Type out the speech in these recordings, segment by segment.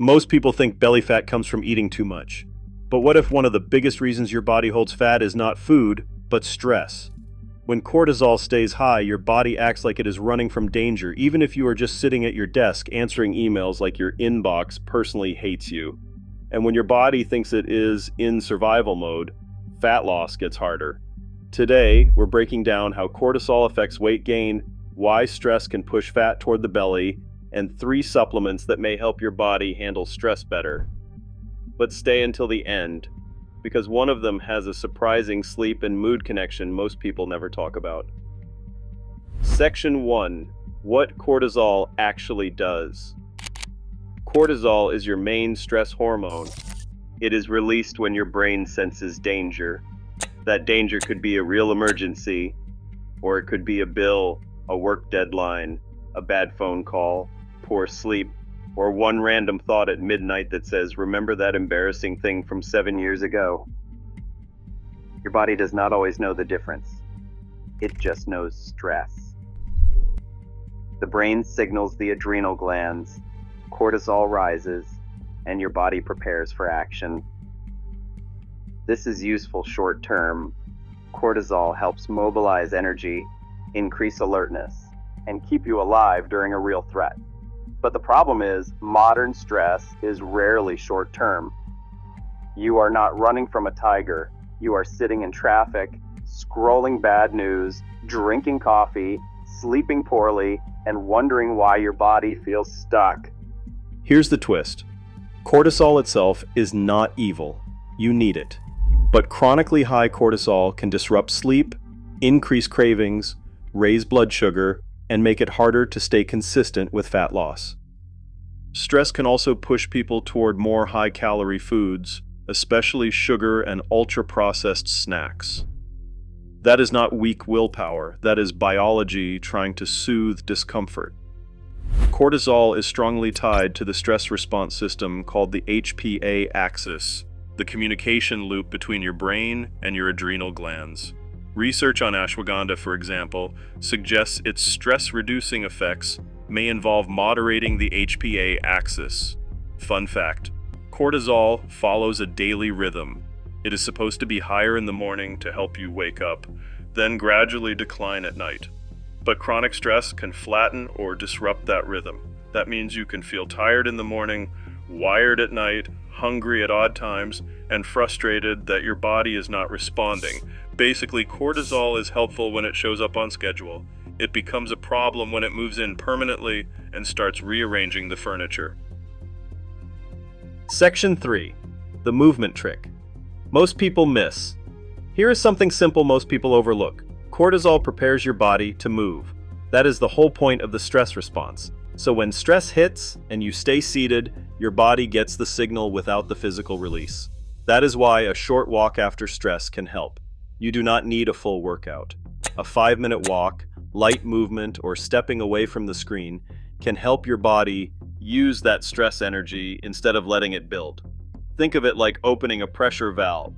Most people think belly fat comes from eating too much. But what if one of the biggest reasons your body holds fat is not food, but stress? When cortisol stays high, your body acts like it is running from danger, even if you are just sitting at your desk answering emails like your inbox personally hates you. And when your body thinks it is in survival mode, fat loss gets harder. Today, we're breaking down how cortisol affects weight gain, why stress can push fat toward the belly, and 3 supplements that may help your body handle stress better. But stay until the end, because one of them has a surprising sleep and mood connection most people never talk about. Section 1. What cortisol actually does. Cortisol is your main stress hormone. It is released when your brain senses danger. That danger could be a real emergency, or it could be a bill, a work deadline, a bad phone call, poor sleep, or one random thought at midnight that says, "Remember that embarrassing thing from 7 years ago?" Your body does not always know the difference. It just knows stress. The brain signals the adrenal glands, cortisol rises, and your body prepares for action. This is useful short term. Cortisol helps mobilize energy, increase alertness, and keep you alive during a real threat. But the problem is, modern stress is rarely short-term. You are not running from a tiger. You are sitting in traffic, scrolling bad news, drinking coffee, sleeping poorly, and wondering why your body feels stuck. Here's the twist. Cortisol itself is not evil. You need it. But chronically high cortisol can disrupt sleep, increase cravings, raise blood sugar, and make it harder to stay consistent with fat loss. Stress can also push people toward more high-calorie foods, especially sugar and ultra-processed snacks. That is not weak willpower, that is biology trying to soothe discomfort. Cortisol is strongly tied to the stress response system called the HPA axis, the communication loop between your brain and your adrenal glands. Research on ashwagandha, for example, suggests its stress-reducing effects may involve moderating the HPA axis. Fun fact: cortisol follows a daily rhythm. It is supposed to be higher in the morning to help you wake up, then gradually decline at night. But chronic stress can flatten or disrupt that rhythm. That means you can feel tired in the morning, wired at night, hungry at odd times, and frustrated that your body is not responding. Basically, cortisol is helpful when it shows up on schedule. It becomes a problem when it moves in permanently and starts rearranging the furniture. Section 3. The movement trick. Most people miss. Here is something simple most people overlook. Cortisol prepares your body to move. That is the whole point of the stress response. So when stress hits and you stay seated, your body gets the signal without the physical release. That is why a short walk after stress can help. You do not need a full workout. A 5-minute walk, light movement, or stepping away from the screen can help your body use that stress energy instead of letting it build. Think of it like opening a pressure valve.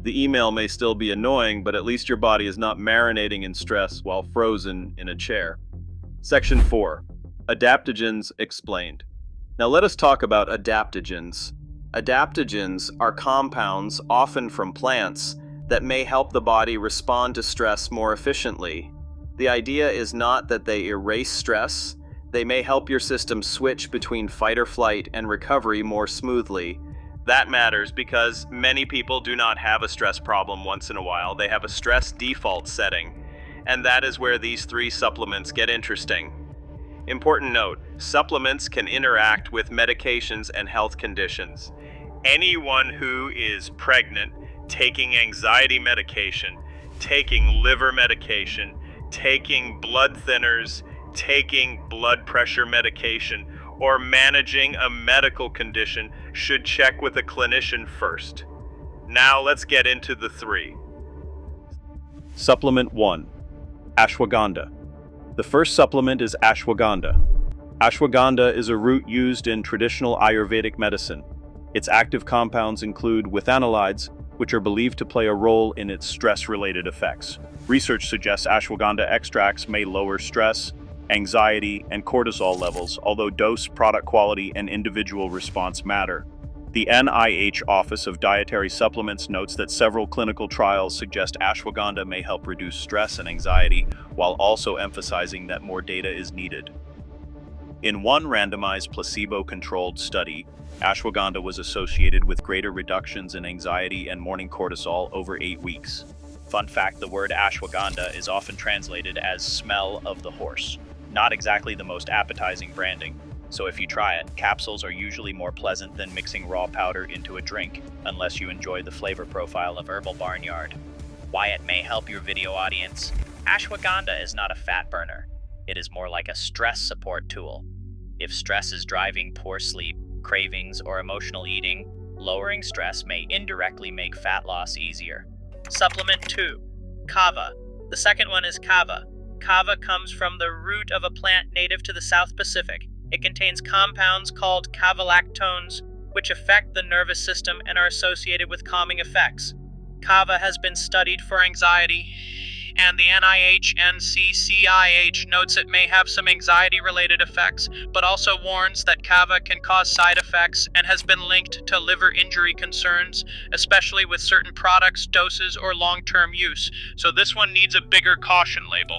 The email may still be annoying, but at least your body is not marinating in stress while frozen in a chair. Section 4. Adaptogens explained. Now let us talk about adaptogens. Adaptogens are compounds, often from plants, that may help the body respond to stress more efficiently. The idea is not that they erase stress. They may help your system switch between fight or flight and recovery more smoothly. That matters because many people do not have a stress problem once in a while. They have a stress default setting. And that is where these 3 supplements get interesting. Important note, supplements can interact with medications and health conditions. Anyone who is pregnant, taking anxiety medication, taking liver medication, taking blood thinners, taking blood pressure medication, or managing a medical condition should check with a clinician first. Now let's get into the 3. Supplement 1. Ashwagandha. The first supplement is ashwagandha. Ashwagandha is a root used in traditional Ayurvedic medicine. Its active compounds include withanolides, which are believed to play a role in its stress-related effects. Research suggests ashwagandha extracts may lower stress, anxiety, and cortisol levels, although dose, product quality, and individual response matter. The NIH Office of Dietary Supplements notes that several clinical trials suggest ashwagandha may help reduce stress and anxiety, while also emphasizing that more data is needed. In one randomized placebo-controlled study, ashwagandha was associated with greater reductions in anxiety and morning cortisol over 8 weeks. Fun fact, the word ashwagandha is often translated as smell of the horse. Not exactly the most appetizing branding. So if you try it, capsules are usually more pleasant than mixing raw powder into a drink, unless you enjoy the flavor profile of Herbal Barnyard. Why it may help your video audience. Ashwagandha is not a fat burner. It is more like a stress support tool. If stress is driving poor sleep, cravings, or emotional eating, lowering stress may indirectly make fat loss easier. Supplement 2. Kava. The second one is kava. Kava comes from the root of a plant native to the South Pacific. It contains compounds called kavalactones, which affect the nervous system and are associated with calming effects. Kava has been studied for anxiety, and the NIH notes it may have some anxiety-related effects, but also warns that kava can cause side effects and has been linked to liver injury concerns, especially with certain products, doses, or long-term use. So this one needs a bigger caution label.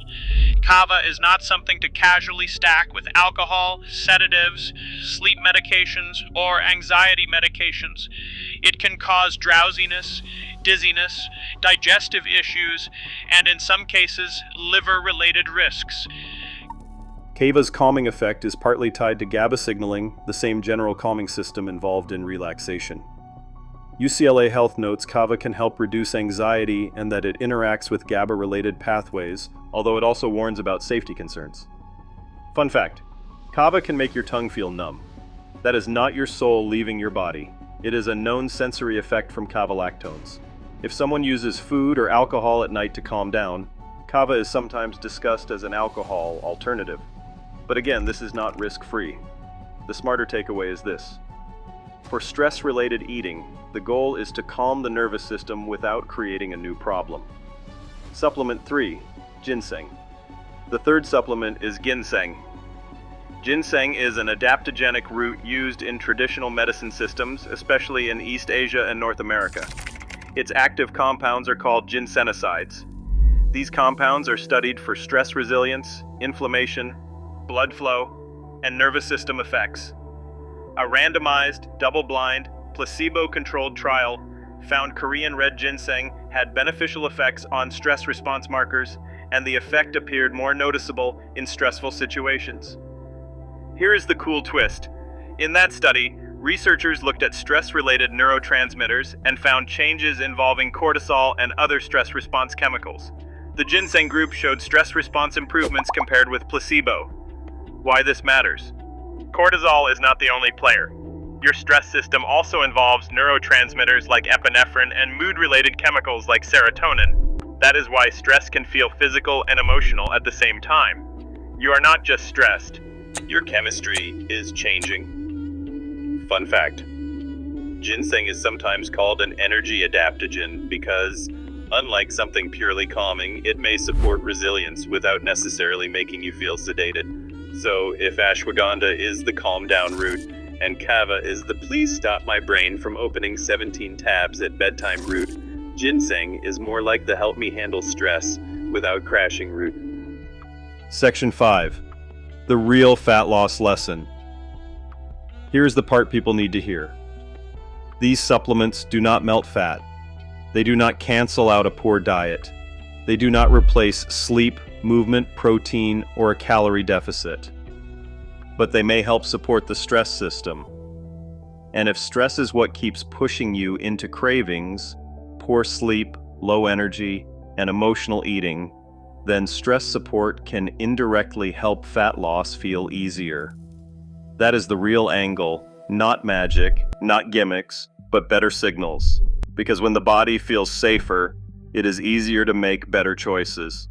Kava is not something to casually stack with alcohol, sedatives, sleep medications, or anxiety medications. It can cause drowsiness, dizziness, digestive issues, and in some cases, liver-related risks. Kava's calming effect is partly tied to GABA signaling, the same general calming system involved in relaxation. UCLA Health notes kava can help reduce anxiety and that it interacts with GABA-related pathways, although it also warns about safety concerns. Fun fact, kava can make your tongue feel numb. That is not your soul leaving your body. It is a known sensory effect from kavalactones. If someone uses food or alcohol at night to calm down, kava is sometimes discussed as an alcohol alternative. But again, this is not risk-free. The smarter takeaway is this. For stress-related eating, the goal is to calm the nervous system without creating a new problem. Supplement 3, ginseng. The third supplement is ginseng. Ginseng is an adaptogenic root used in traditional medicine systems, especially in East Asia and North America. Its active compounds are called ginsenosides. These compounds are studied for stress resilience, inflammation, blood flow, and nervous system effects. A randomized, double-blind, placebo-controlled trial found Korean red ginseng had beneficial effects on stress response markers, and the effect appeared more noticeable in stressful situations. Here is the cool twist. In that study, researchers looked at stress-related neurotransmitters and found changes involving cortisol and other stress response chemicals. The ginseng group showed stress response improvements compared with placebo. Why this matters? Cortisol is not the only player. Your stress system also involves neurotransmitters like epinephrine and mood-related chemicals like serotonin. That is why stress can feel physical and emotional at the same time. You are not just stressed. Your chemistry is changing. Fun fact. Ginseng is sometimes called an energy adaptogen because, unlike something purely calming, it may support resilience without necessarily making you feel sedated. So, if ashwagandha is the calm down route, and kava is the please stop my brain from opening 17 tabs at bedtime route, ginseng is more like the help me handle stress without crashing route. Section 5. The real fat loss lesson. Here's the part people need to hear. These supplements do not melt fat. They do not cancel out a poor diet. They do not replace sleep, movement, protein, or a calorie deficit. But they may help support the stress system. And if stress is what keeps pushing you into cravings, poor sleep, low energy, and emotional eating, then stress support can indirectly help fat loss feel easier. That is the real angle, not magic, not gimmicks, but better signals. Because when the body feels safer, it is easier to make better choices.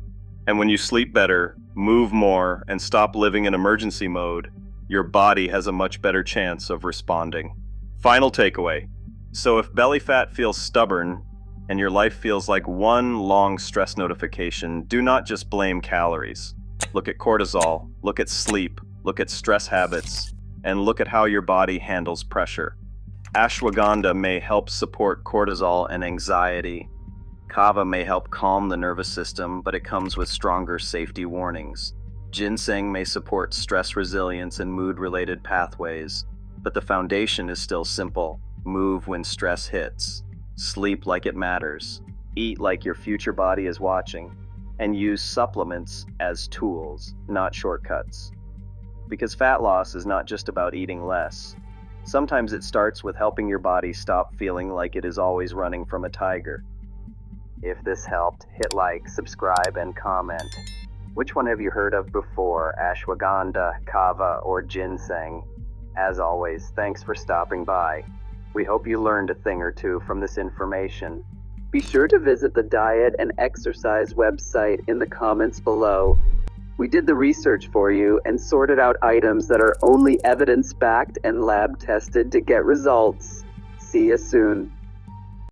And when you sleep better, move more, and stop living in emergency mode, your body has a much better chance of responding. Final takeaway. So if belly fat feels stubborn, and your life feels like one long stress notification, do not just blame calories. Look at cortisol, look at sleep, look at stress habits, and look at how your body handles pressure. Ashwagandha may help support cortisol and anxiety. Kava may help calm the nervous system, but it comes with stronger safety warnings. Ginseng may support stress resilience and mood-related pathways, but the foundation is still simple. Move when stress hits. Sleep like it matters. Eat like your future body is watching. And use supplements as tools, not shortcuts. Because fat loss is not just about eating less. Sometimes it starts with helping your body stop feeling like it is always running from a tiger. If this helped, hit like, subscribe, and comment. Which one have you heard of before, Ashwagandha, Kava, or Ginseng? As always, thanks for stopping by. We hope you learned a thing or two from this information. Be sure to visit the diet and exercise website in the comments below. We did the research for you and sorted out items that are only evidence-backed and lab-tested to get results. See you soon.